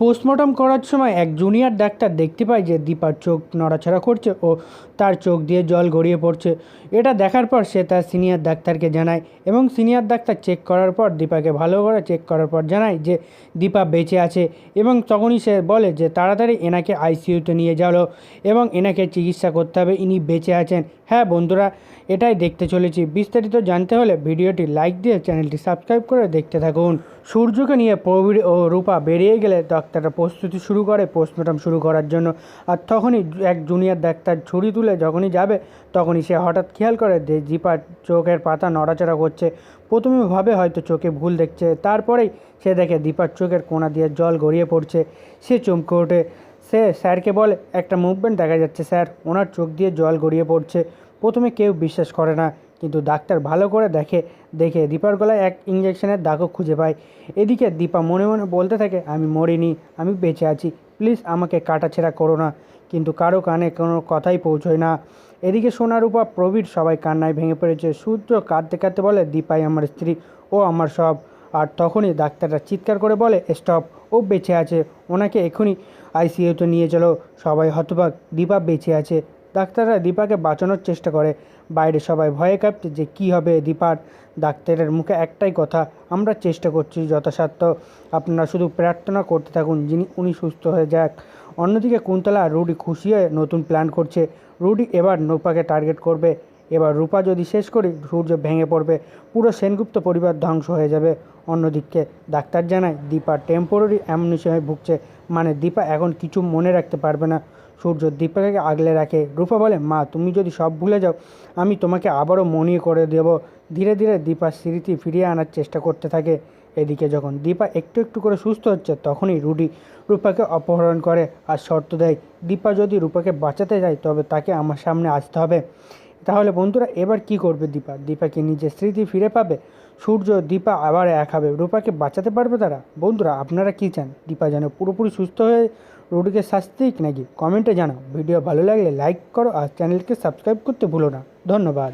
Post-mortem করার সময় এক জুনিয়র ডাক্তার দেখতে পায় যে দীপার চোখ নড়াচড়া করছে ও তার চোখ দিয়ে জল গড়িয়ে পড়ছে। এটা দেখার পর সে তার সিনিয়র ডাক্তারকে জানায় এবং সিনিয়র ডাক্তার চেক করার পর দীপাকে ভালো করে চেক করার পর জানায় যে দীপা বেঁচে আছে এবং তখনই সে বলে যে তাড়াতাড়ি এনাকে আইসিইউতে নিয়ে যাও এবং এনাকে চিকিৎসা করতে হবে, ইনি বেঁচে আছেন। হ্যাঁ বন্ধুরা, এটাই দেখতে চলেছি। বিস্তারিত জানতে হলে ভিডিওটি লাইক দিয়ে চ্যানেলটি সাবস্ক্রাইব করে দেখতে থাকুন। সূর্যকে নিয়ে প্রবীর ও রূপা বেরিয়ে গেলে ডাক্তাররা প্রস্তুতি শুরু করে পোস্টমর্টম শুরু করার জন্য। আর তখনই এক জুনিয়র ডাক্তার ছুরি তুলে যখনই যাবে তখনই সে হঠাৎ খেয়াল করে যে দীপার চোখের পাতা নড়াচড়া করছে। প্রথমে ভাবে হয়তো চোখে ভুল দেখছে, তারপরেই সে দেখে দীপার চোখের কোণা দিয়ে জল গড়িয়ে পড়ছে। সে চমকে ওঠে। সে স্যারকে বলে, একটা মুভমেন্ট দেখা যাচ্ছে স্যার, ওনার চোখ দিয়ে জল গড়িয়ে পড়ছে। প্রথমে কেউ বিশ্বাস করে না, কিন্তু ডাক্তার ভালো করে দেখে দীপার গলায় এক ইঞ্জেকশনের দাগও খুঁজে পায়। এদিকে দীপা মনে মনে বলতে থাকে, আমি মরিনি, আমি বেঁচে আছি, প্লিজ আমাকে কাটাছেঁড়া করো না। কিন্তু কারো কানে কোনো কথাই পৌঁছয় না। এদিকে সোনারূপা প্রবীর সবাই কান্নায় ভেঙে পড়েছে। সূর্য কাঁদতে কাঁদতে বলে, দীপাই আমার স্ত্রী, ও আমার সব। আর তখনই ডাক্তাররা চিৎকার করে বলে, স্টপ, ও বেঁচে আছে, ওনাকে এখনই আইসিইউতে নিয়ে চলো। সবাই হতবাক, দীপা বেঁচে আছে। ডাক্তাররা দীপাকে বাঁচানোর চেষ্টা করে। বাইরে সবাই ভয়ে কাঁপছে যে কী হবে দীপার। ডাক্তারের মুখে একটাই কথা, আমরা চেষ্টা করছি যথাসাধ্য, আপনারা শুধু প্রার্থনা করতে থাকুন উনি সুস্থ হয়ে যাক। অন্যদিকে কুন্তলা আর রুডি খুশি হয়ে নতুন প্ল্যান করছে। রুডি এবার রূপাকে টার্গেট করবে। এবার রূপা যদি শেষ করি সূর্য ভেঙে পড়বে, পুরো সেনগুপ্ত পরিবার ধ্বংস হয়ে যাবে। অন্যদিকে ডাক্তার জানায় দীপা টেম্পোরারি অ্যামনেশিয়ায় ভুগছে, মানে দীপা এখন কিছু মনে রাখতে পারবে না। সূর্য দীপাকে আগলে রাখে। রূপা বলে, মা তুমি যদি সব ভুলে যাও আমি তোমাকে আবারও মনে করে দেব। ধীরে ধীরে দীপার স্মৃতি ফিরিয়ে আনার চেষ্টা করতে থাকে। এদিকে যখন দীপা একটু একটু করে সুস্থ হচ্ছে তখনই রুডি রূপাকে অপহরণ করে আর শর্ত দেয়, দীপা যদি রূপাকে বাঁচাতে যায় তবে তাকে আমার সামনে আসতে হবে। তাহলে বন্ধুরা এবার কি করবে দীপা? দীপা কি নিজের স্মৃতি ফিরে পাবে? সূর্য দীপা আবার এক হবে, রূপাকে বাঁচাতে পারবে তারা? বন্ধুরা আপনারা কি চান? দীপা যেন পুরোপুরি সুস্থ হয়ে রুডিকে শাস্তি নাকি? কমেন্টে জানাও। ভিডিও ভালো লাগলে লাইক করো আর চ্যানেলকে সাবস্ক্রাইব করতে ভুলো না। ধন্যবাদ।